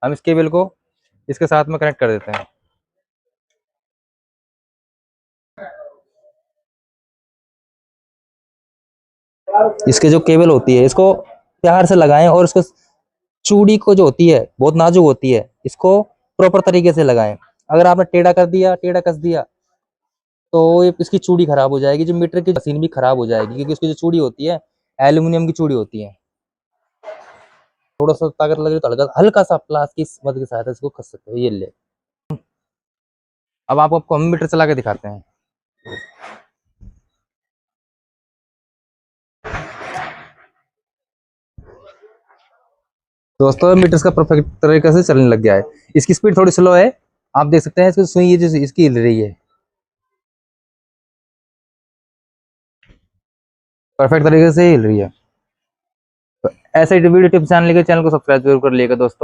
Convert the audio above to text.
हम इस केबल को इसके साथ में कनेक्ट कर देते हैं। इसके जो केबल होती है इसको प्यार से लगाएं, और इसको चूड़ी को जो होती है बहुत नाजुक होती है, इसको प्रॉपर तरीके से लगाएं। अगर आपने टेढ़ा कर दिया, टेढ़ा कस दिया, तो ये इसकी चूड़ी खराब हो जाएगी, जो मीटर की मशीन भी खराब हो जाएगी, क्योंकि इसकी जो चूड़ी होती है एल्यूमिनियम की चूड़ी होती है। थोड़ा सा ताकत लगे तो हल्का हल्का सा प्लास की मदद की सहायता से इसको कस सकते हो। ये ले, अब आपको हम मीटर चला के दिखाते हैं। दोस्तों मीटर का परफेक्ट तरीके से चलने लग गया है। इसकी स्पीड थोड़ी स्लो है, आप देख सकते हैं। इसकी सुई ये जो इसकी हिल रही है, परफेक्ट तरीके से हिल रही है। तो ऐसे ही वीडियो टिप्स चैनल को सब्सक्राइब जरूर कर लिएगा दोस्तों।